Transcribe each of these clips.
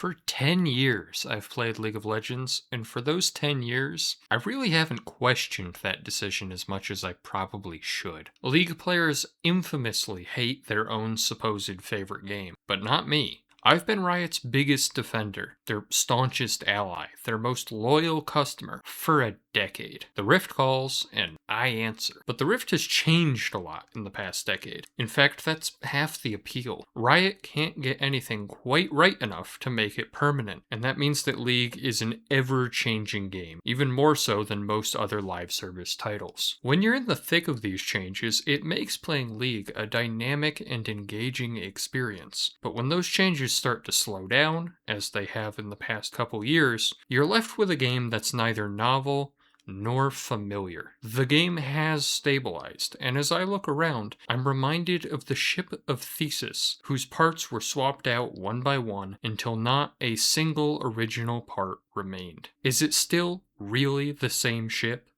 For 10 years, I've played League of Legends, and for those 10 years, I really haven't questioned that decision as much as I probably should. League players infamously hate their own supposed favorite game, but not me. I've been Riot's biggest defender, their staunchest ally, their most loyal customer for a decade. The Rift calls, and I answer. But the Rift has changed a lot in the past decade. In fact, that's half the appeal. Riot can't get anything quite right enough to make it permanent, and that means that League is an ever-changing game, even more so than most other live service titles. When you're in the thick of these changes, it makes playing League a dynamic and engaging experience. But when those changes start to slow down, as they have in the past couple years, you're left with a game that's neither novel nor familiar. The game has stabilized, and as I look around, I'm reminded of the ship of Thesis, whose parts were swapped out one by one until not a single original part remained. Is it still really the same ship?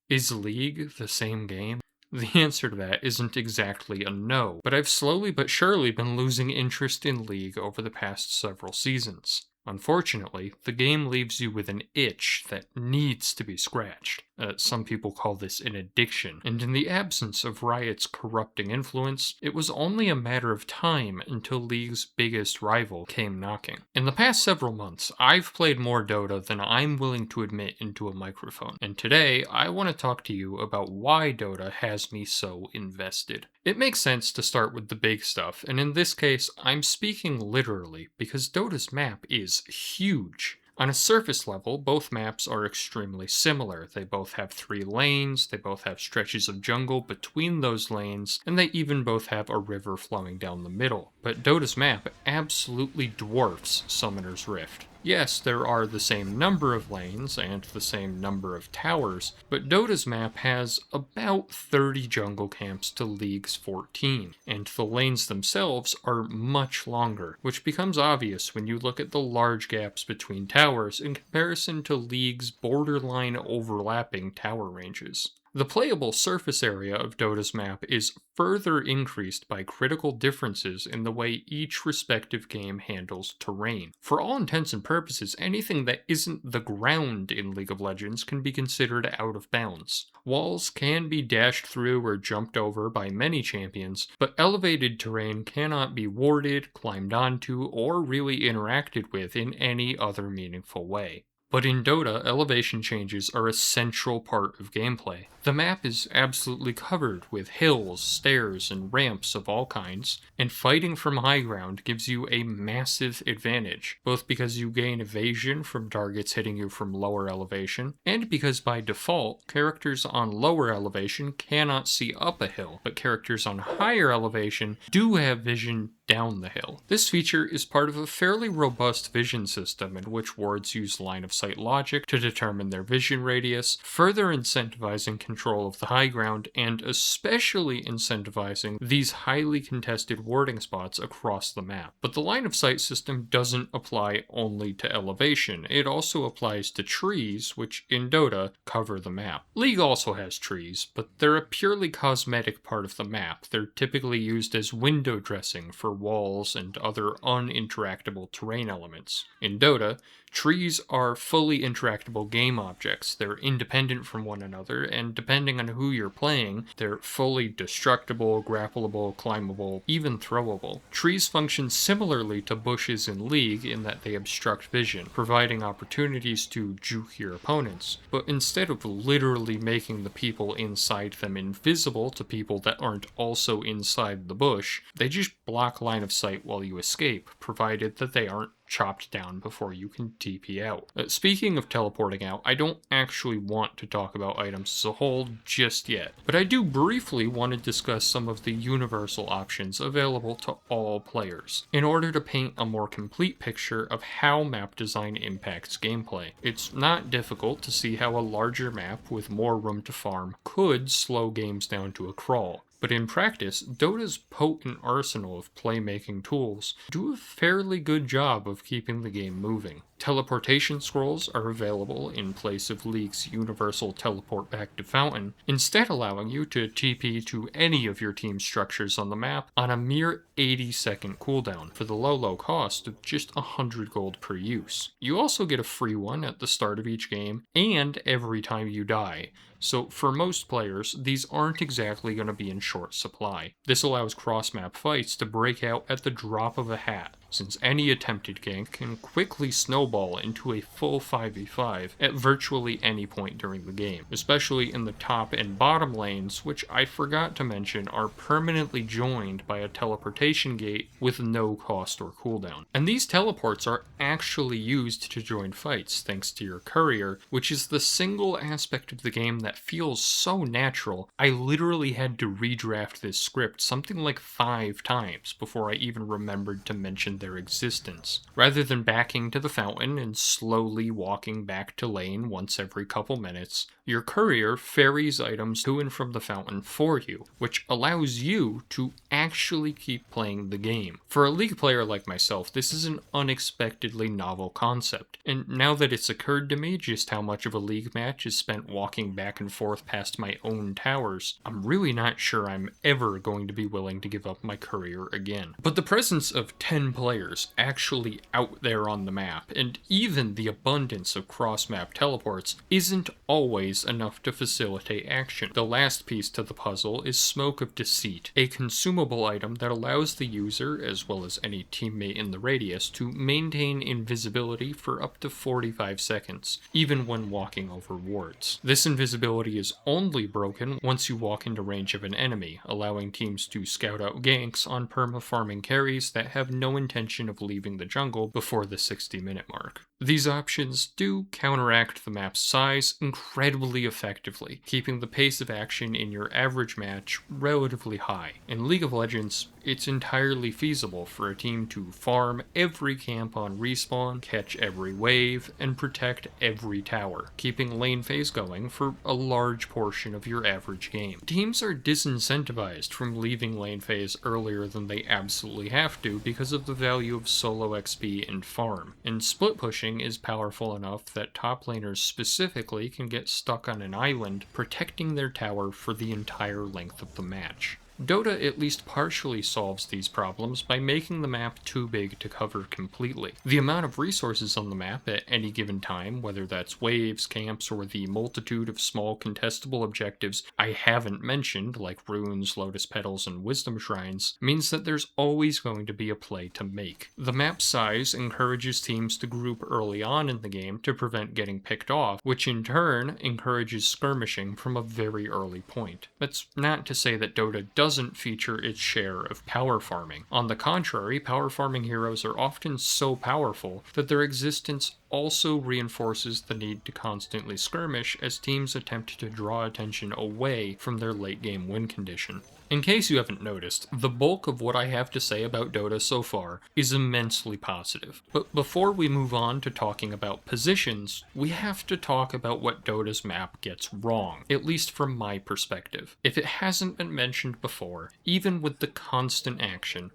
Is League the same game? The answer to that isn't exactly a no, but I've slowly but surely been losing interest in League over the past several seasons. Unfortunately, the game leaves you with an itch that needs to be scratched. Some people call this an addiction, and in the absence of Riot's corrupting influence, it was only a matter of time until League's biggest rival came knocking. In the past several months, I've played more Dota than I'm willing to admit into a microphone, and today I want to talk to you about why Dota has me so invested. It makes sense to start with the big stuff, and in this case, I'm speaking literally because Dota's map is huge. On a surface level, both maps are extremely similar. They both have 3 lanes, they both have stretches of jungle between those lanes, and they even both have a river flowing down the middle. But Dota's map absolutely dwarfs Summoner's Rift. Yes, there are the same number of lanes and the same number of towers, but Dota's map has about 30 jungle camps to League's 14, and the lanes themselves are much longer, which becomes obvious when you look at the large gaps between towers in comparison to League's borderline overlapping tower ranges. The playable surface area of Dota's map is further increased by critical differences in the way each respective game handles terrain. For all intents and purposes, anything that isn't the ground in League of Legends can be considered out of bounds. Walls can be dashed through or jumped over by many champions, but elevated terrain cannot be warded, climbed onto, or really interacted with in any other meaningful way. But in Dota, elevation changes are a central part of gameplay. The map is absolutely covered with hills, stairs, and ramps of all kinds, and fighting from high ground gives you a massive advantage, both because you gain evasion from targets hitting you from lower elevation, and because by default, characters on lower elevation cannot see up a hill, but characters on higher elevation do have vision down the hill. This feature is part of a fairly robust vision system in which wards use line of sight logic to determine their vision radius, further incentivizing control of the high ground and especially incentivizing these highly contested warding spots across the map. But the line of sight system doesn't apply only to elevation, it also applies to trees, which in Dota cover the map. League also has trees, but they're a purely cosmetic part of the map. They're typically used as window dressing for walls and other uninteractable terrain elements. In Dota, trees are fully interactable game objects. They're independent from one another, and depending on who you're playing, they're fully destructible, grappleable, climbable, even throwable. Trees function similarly to bushes in League in that they obstruct vision, providing opportunities to juke your opponents, but instead of literally making the people inside them invisible to people that aren't also inside the bush, they just block line of sight while you escape, provided that they aren't chopped down before you can TP out. Speaking of teleporting out, I don't actually want to talk about items as a whole just yet, but I do briefly want to discuss some of the universal options available to all players, in order to paint a more complete picture of how map design impacts gameplay. It's not difficult to see how a larger map with more room to farm could slow games down to a crawl. but in practice, Dota's potent arsenal of playmaking tools do a fairly good job of keeping the game moving. Teleportation scrolls are available in place of League's universal teleport back to Fountain, instead allowing you to TP to any of your team's structures on the map on a mere 80-second cooldown for the low cost of just 100 gold per use. You also get a free one at the start of each game and every time you die, so for most players, these aren't exactly going to be in short supply. This allows cross-map fights to break out at the drop of a hat, since any attempted gank can quickly snowball into a full 5v5 at virtually any point during the game, especially in the top and bottom lanes, which I forgot to mention are permanently joined by a teleportation gate with no cost or cooldown. And these teleports are actually used to join fights thanks to your courier, which is the single aspect of the game that feels so natural. I literally had to redraft this script something like 5 times before I even remembered to mention their existence. Rather than backing to the fountain and slowly walking back to lane once every couple minutes, your courier ferries items to and from the fountain for you, which allows you to actually keep playing the game. For a League player like myself, this is an unexpectedly novel concept, and now that it's occurred to me just how much of a League match is spent walking back and forth past my own towers, I'm really not sure I'm ever going to be willing to give up my courier again. But the presence of 10 players actually out there on the map, and even the abundance of cross-map teleports, isn't always enough to facilitate action. The last piece to the puzzle is Smoke of Deceit, a consumable item that allows the user, as well as any teammate in the radius, to maintain invisibility for up to 45 seconds, even when walking over wards. This invisibility is only broken once you walk into range of an enemy, allowing teams to scout out ganks on perma-farming carries that have no intention of leaving the jungle before the 60-minute mark. These options do counteract the map's size incredibly effectively, keeping the pace of action in your average match relatively high. In League of Legends, it's entirely feasible for a team to farm every camp on respawn, catch every wave, and protect every tower, keeping lane phase going for a large portion of your average game. Teams are disincentivized from leaving lane phase earlier than they absolutely have to because of the value of solo XP and farm, and split pushing is powerful enough that top laners specifically can get stuck on an island protecting their tower for the entire length of the match. Dota at least partially solves these problems by making the map too big to cover completely. The amount of resources on the map at any given time, whether that's waves, camps, or the multitude of small contestable objectives I haven't mentioned, like runes, lotus petals, and wisdom shrines, means that there's always going to be a play to make. The map size encourages teams to group early on in the game to prevent getting picked off, which in turn encourages skirmishing from a very early point. That's not to say that Dota doesn't feature its share of power farming. On the contrary, power farming heroes are often so powerful that their existence also reinforces the need to constantly skirmish as teams attempt to draw attention away from their late game win condition. In case you haven't noticed, the bulk of what I have to say about Dota so far is immensely positive. But before we move on to talking about positions, we have to talk about what Dota's map gets wrong, at least from my perspective. If it hasn't been mentioned before, even with the constant action,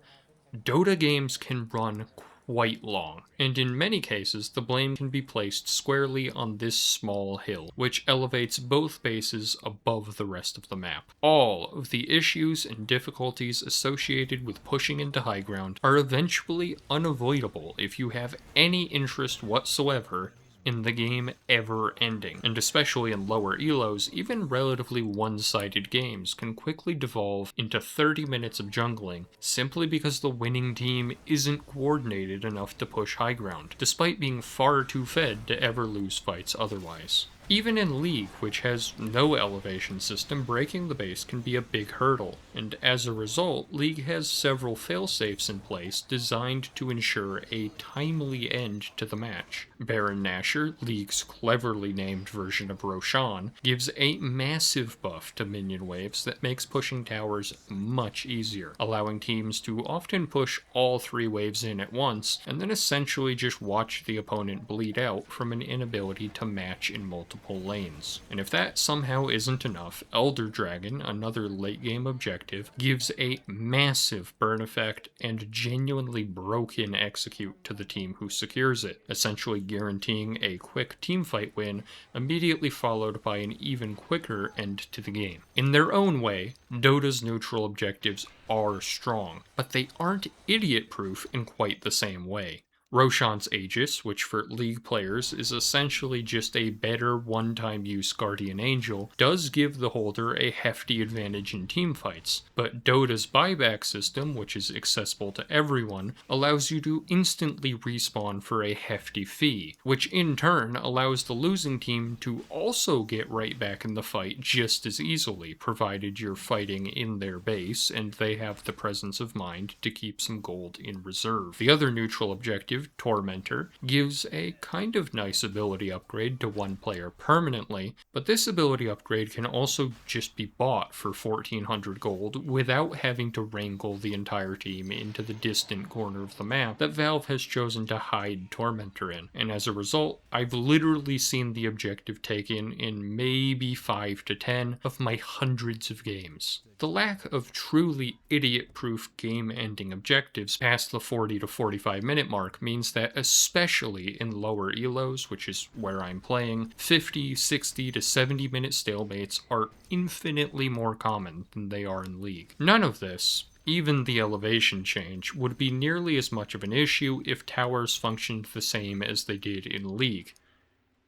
Dota games can run quite long, and in many cases the blame can be placed squarely on this small hill, which elevates both bases above the rest of the map. All of the issues and difficulties associated with pushing into high ground are eventually unavoidable if you have any interest whatsoever in the game ever ending, and especially in lower elos, even relatively one-sided games can quickly devolve into 30 minutes of jungling simply because the winning team isn't coordinated enough to push high ground, despite being far too fed to ever lose fights otherwise. Even in League, which has no elevation system, breaking the base can be a big hurdle, and as a result, League has several failsafes in place designed to ensure a timely end to the match. Baron Nashor, League's cleverly named version of Roshan, gives a massive buff to minion waves that makes pushing towers much easier, allowing teams to often push all 3 waves in at once, and then essentially just watch the opponent bleed out from an inability to match in multiple multiple lanes. And if that somehow isn't enough, Elder Dragon, another late game objective, gives a massive burn effect and genuinely broken execute to the team who secures it, essentially guaranteeing a quick teamfight win immediately followed by an even quicker end to the game. In their own way, Dota's neutral objectives are strong, but they aren't idiot-proof in quite the same way. Roshan's Aegis, which for League players is essentially just a better one-time use Guardian Angel, does give the holder a hefty advantage in teamfights, but Dota's buyback system, which is accessible to everyone, allows you to instantly respawn for a hefty fee, which in turn allows the losing team to also get right back in the fight just as easily, provided you're fighting in their base and they have the presence of mind to keep some gold in reserve. The other neutral objective, Tormentor, gives a kind of nice ability upgrade to one player permanently, but this ability upgrade can also just be bought for 1400 gold without having to wrangle the entire team into the distant corner of the map that Valve has chosen to hide Tormentor in, and as a result, I've literally seen the objective taken in maybe 5 to 10 of my hundreds of games. The lack of truly idiot-proof game-ending objectives past the 40 to 45 minute mark means that especially in lower elos, which is where I'm playing, 50, 60 to 70 minute stalemates are infinitely more common than they are in League. None of this, even the elevation change, would be nearly as much of an issue if towers functioned the same as they did in League.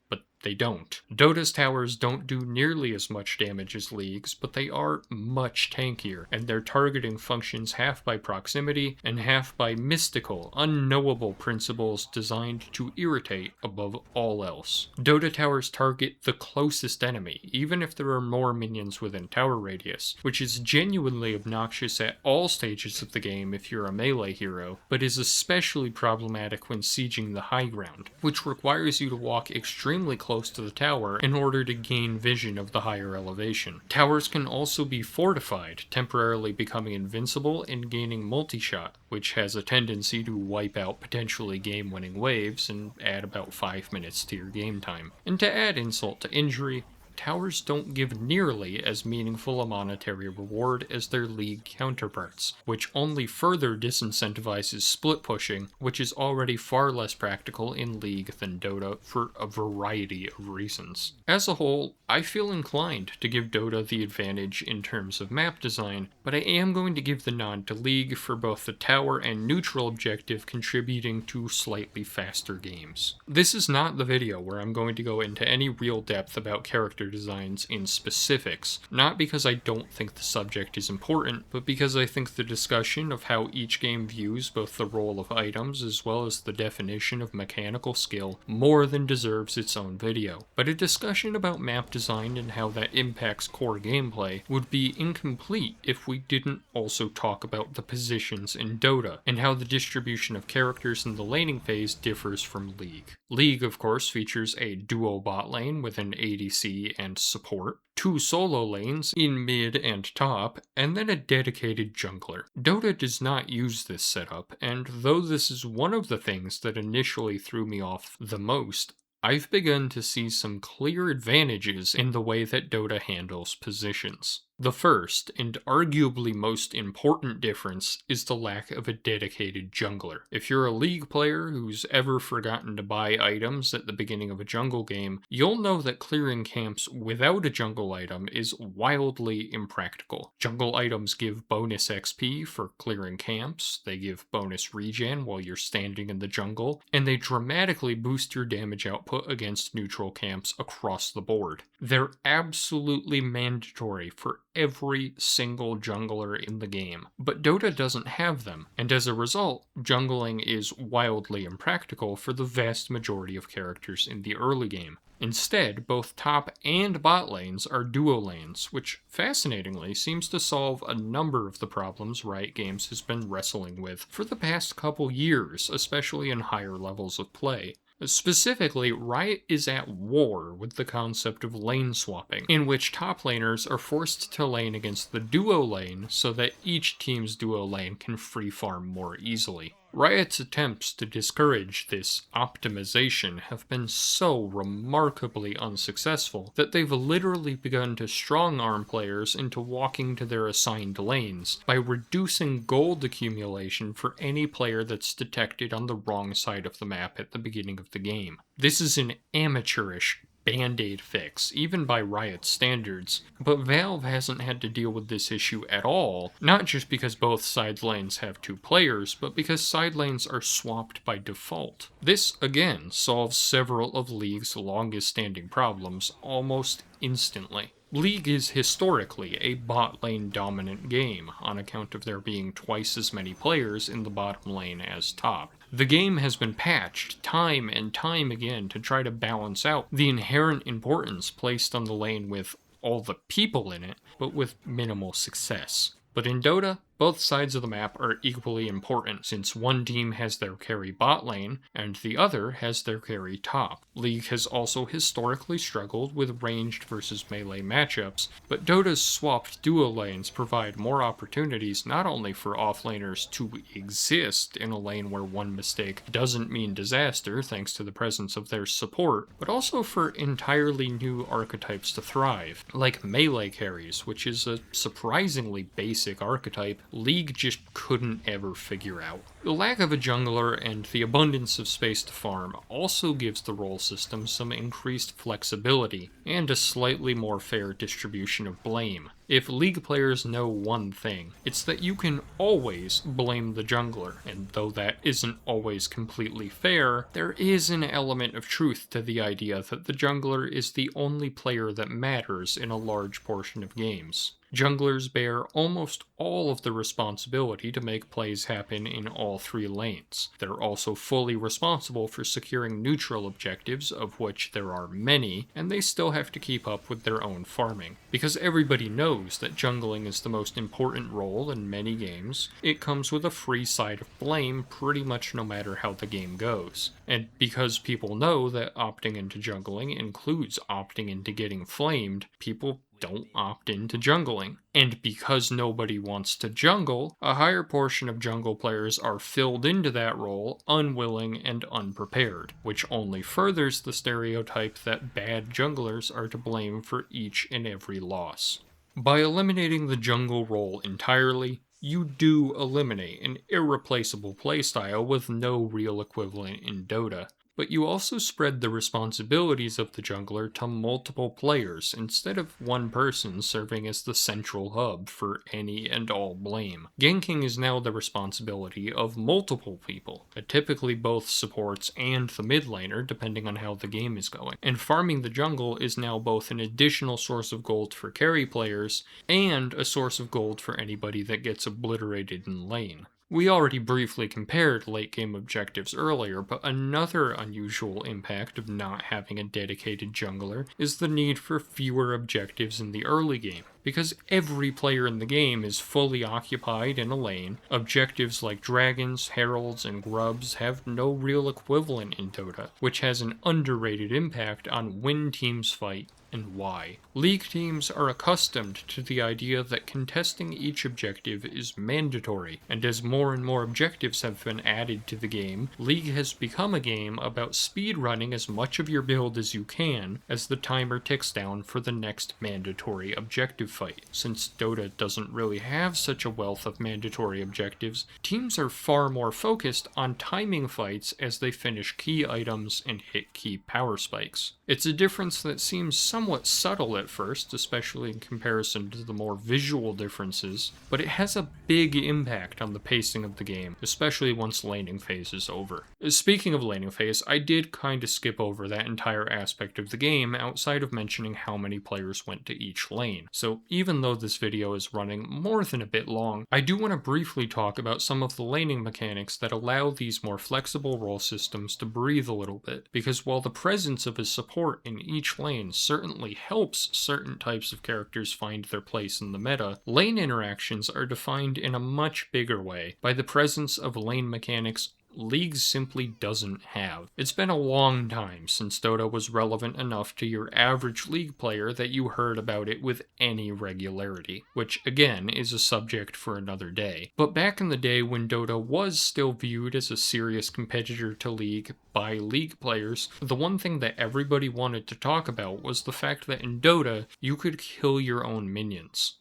But they don't. Dota's towers don't do nearly as much damage as League's, but they are much tankier, and their targeting functions half by proximity and half by mystical, unknowable principles designed to irritate above all else. Dota towers target the closest enemy, even if there are more minions within tower radius, which is genuinely obnoxious at all stages of the game if you're a melee hero, but is especially problematic when sieging the high ground, which requires you to walk extremely close to the tower in order to gain vision of the higher elevation. Towers can also be fortified, temporarily becoming invincible and gaining multi-shot, which has a tendency to wipe out potentially game-winning waves and add about 5 minutes to your game time. And to add insult to injury, towers don't give nearly as meaningful a monetary reward as their League counterparts, which only further disincentivizes split pushing, which is already far less practical in League than Dota for a variety of reasons. As a whole, I feel inclined to give Dota the advantage in terms of map design, but I am going to give the nod to League for both the tower and neutral objective contributing to slightly faster games. This is not the video where I'm going to go into any real depth about character designs in specifics, not because I don't think the subject is important, but because I think the discussion of how each game views both the role of items as well as the definition of mechanical skill more than deserves its own video. But a discussion about map design and how that impacts core gameplay would be incomplete if we didn't also talk about the positions in Dota, and how the distribution of characters in the laning phase differs from League. League, of course, features a duo bot lane with an ADC and support, 2 solo lanes in mid and top, and then a dedicated jungler. Dota does not use this setup, and though this is one of the things that initially threw me off the most, I've begun to see some clear advantages in the way that Dota handles positions. The first, and arguably most important difference, is the lack of a dedicated jungler. If you're a League player who's ever forgotten to buy items at the beginning of a jungle game, you'll know that clearing camps without a jungle item is wildly impractical. Jungle items give bonus XP for clearing camps, they give bonus regen while you're standing in the jungle, and they dramatically boost your damage output against neutral camps across the board. They're absolutely mandatory for every single jungler in the game, but Dota doesn't have them, and as a result, jungling is wildly impractical for the vast majority of characters in the early game. Instead, both top and bot lanes are duo lanes, which fascinatingly seems to solve a number of the problems Riot Games has been wrestling with for the past couple years, especially in higher levels of play. Specifically, Riot is at war with the concept of lane swapping, in which top laners are forced to lane against the duo lane so that each team's duo lane can free farm more easily. Riot's attempts to discourage this optimization have been so remarkably unsuccessful that they've literally begun to strong-arm players into walking to their assigned lanes by reducing gold accumulation for any player that's detected on the wrong side of the map at the beginning of the game. This is an amateurish band-aid fix, even by Riot standards, but Valve hasn't had to deal with this issue at all, not just because both side lanes have 2 players, but because side lanes are swapped by default. This, again, solves several of League's longest-standing problems almost instantly. League is historically a bot lane dominant game, on account of there being twice as many players in the bottom lane as top. The game has been patched time and time again to try to balance out the inherent importance placed on the lane with all the people in it, but with minimal success. But in Dota, both sides of the map are equally important, since one team has their carry bot lane, and the other has their carry top. League has also historically struggled with ranged versus melee matchups, but Dota's swapped dual lanes provide more opportunities not only for offlaners to exist in a lane where one mistake doesn't mean disaster thanks to the presence of their support, but also for entirely new archetypes to thrive, like melee carries, which is a surprisingly basic archetype League just couldn't ever figure out. The lack of a jungler and the abundance of space to farm also gives the role system some increased flexibility and a slightly more fair distribution of blame. If League players know one thing, it's that you can always blame the jungler, and though that isn't always completely fair, there is an element of truth to the idea that the jungler is the only player that matters in a large portion of games. Junglers bear almost all of the responsibility to make plays happen in all 3 lanes. They're also fully responsible for securing neutral objectives, of which there are many, and they still have to keep up with their own farming. Because everybody knows that jungling is the most important role in many games, it comes with a free side of blame pretty much no matter how the game goes. And because people know that opting into jungling includes opting into getting flamed, people don't opt into jungling. And because nobody wants to jungle, a higher portion of jungle players are filled into that role unwilling and unprepared, which only furthers the stereotype that bad junglers are to blame for each and every loss. By eliminating the jungle role entirely, you do eliminate an irreplaceable playstyle with no real equivalent in Dota. But you also spread the responsibilities of the jungler to multiple players instead of one person serving as the central hub for any and all blame. Ganking is now the responsibility of multiple people, typically both supports and the mid laner depending on how the game is going. And farming the jungle is now both an additional source of gold for carry players and a source of gold for anybody that gets obliterated in lane. We already briefly compared late game objectives earlier, but another unusual impact of not having a dedicated jungler is the need for fewer objectives in the early game. Because every player in the game is fully occupied in a lane, objectives like dragons, heralds, and grubs have no real equivalent in Dota, which has an underrated impact on when teams fight and why. League teams are accustomed to the idea that contesting each objective is mandatory, and as more and more objectives have been added to the game, League has become a game about speedrunning as much of your build as you can as the timer ticks down for the next mandatory objective fight. Since Dota doesn't really have such a wealth of mandatory objectives, teams are far more focused on timing fights as they finish key items and hit key power spikes. It's a difference that seems somewhat subtle at first, especially in comparison to the more visual differences, but it has a big impact on the pacing of the game, especially once laning phase is over. Speaking of laning phase, I did kinda skip over that entire aspect of the game outside of mentioning how many players went to each lane. So even though this video is running more than a bit long, I do want to briefly talk about some of the laning mechanics that allow these more flexible role systems to breathe a little bit, because while the presence of a support in each lane certainly helps certain types of characters find their place in the meta, lane interactions are defined in a much bigger way by the presence of lane mechanics League simply doesn't have. It's been a long time since Dota was relevant enough to your average League player that you heard about it with any regularity, which again is a subject for another day. But back in the day when Dota was still viewed as a serious competitor to League by League players, the one thing that everybody wanted to talk about was the fact that in Dota, you could kill your own minions.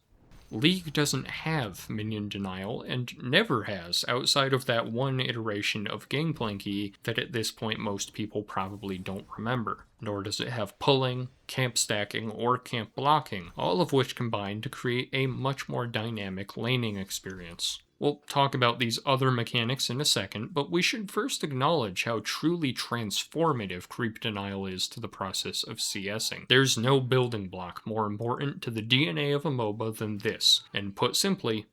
League doesn't have minion denial and never has outside of that one iteration of Gangplank that at this point most people probably don't remember. Nor does it have pulling, camp stacking, or camp blocking, all of which combine to create a much more dynamic laning experience. We'll talk about these other mechanics in a second, but we should first acknowledge how truly transformative creep denial is to the process of CSing. There's no building block more important to the DNA of a MOBA than this, and put simply,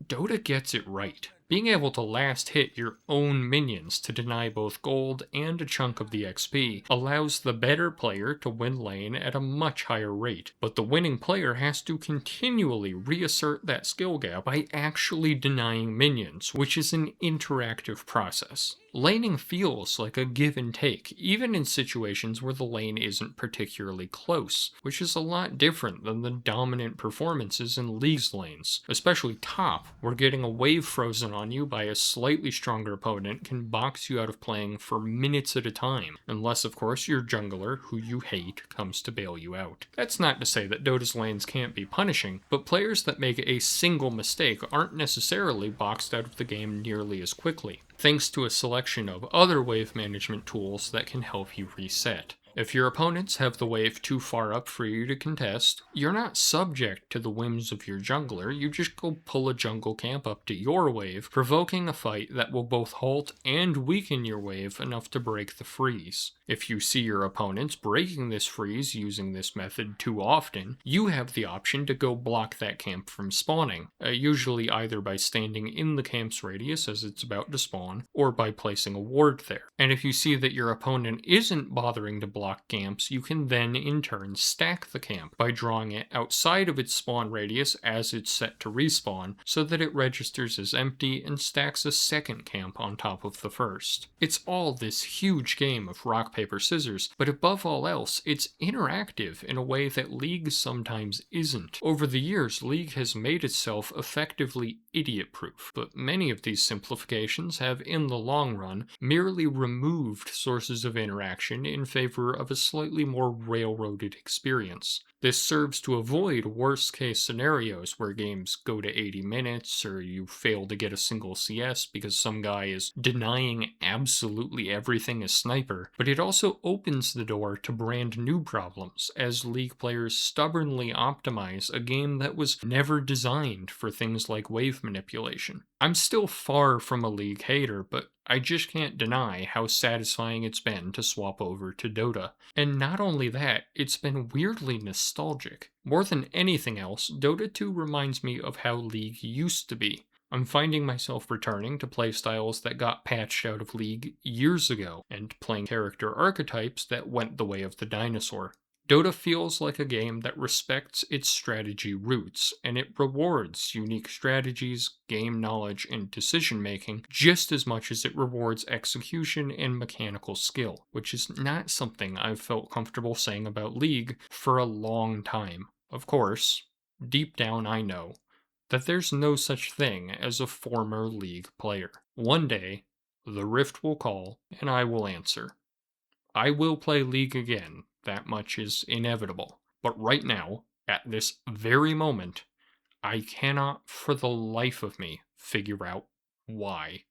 Dota gets it right. Being able to last hit your own minions to deny both gold and a chunk of the XP allows the better player to win lane at a much higher rate, but the winning player has to continually reassert that skill gap by actually denying minions, which is an interactive process. Laning feels like a give and take, even in situations where the lane isn't particularly close, which is a lot different than the dominant performances in League's lanes. Especially top, where getting a wave frozen on you by a slightly stronger opponent can box you out of playing for minutes at a time, unless of course your jungler, who you hate, comes to bail you out. That's not to say that Dota's lanes can't be punishing, but players that make a single mistake aren't necessarily boxed out of the game nearly as quickly, thanks to a selection of other wave management tools that can help you reset. If your opponents have the wave too far up for you to contest, you're not subject to the whims of your jungler, you just go pull a jungle camp up to your wave, provoking a fight that will both halt and weaken your wave enough to break the freeze. If you see your opponents breaking this freeze using this method too often, you have the option to go block that camp from spawning, usually either by standing in the camp's radius as it's about to spawn, or by placing a ward there. And if you see that your opponent isn't bothering to block camps, you can then in turn stack the camp by drawing it outside of its spawn radius as it's set to respawn so that it registers as empty and stacks a second camp on top of the first. It's all this huge game of rock, paper, scissors, but above all else, it's interactive in a way that League sometimes isn't. Over the years, League has made itself effectively idiot-proof, but many of these simplifications have, in the long run, merely removed sources of interaction in favor of a slightly more railroaded experience. This serves to avoid worst-case scenarios where games go to 80 minutes or you fail to get a single CS because some guy is denying absolutely everything as sniper, but it also opens the door to brand new problems as League players stubbornly optimize a game that was never designed for things like wave manipulation. I'm still far from a League hater, but I just can't deny how satisfying it's been to swap over to Dota. And not only that, it's been weirdly nostalgic. More than anything else, Dota 2 reminds me of how League used to be. I'm finding myself returning to playstyles that got patched out of League years ago, and playing character archetypes that went the way of the dinosaur. Dota feels like a game that respects its strategy roots, and it rewards unique strategies, game knowledge, and decision making just as much as it rewards execution and mechanical skill, which is not something I've felt comfortable saying about League for a long time. Of course, deep down I know that there's no such thing as a former League player. One day, the Rift will call, and I will answer. I will play League again, that much is inevitable. But right now, at this very moment, I cannot for the life of me figure out why.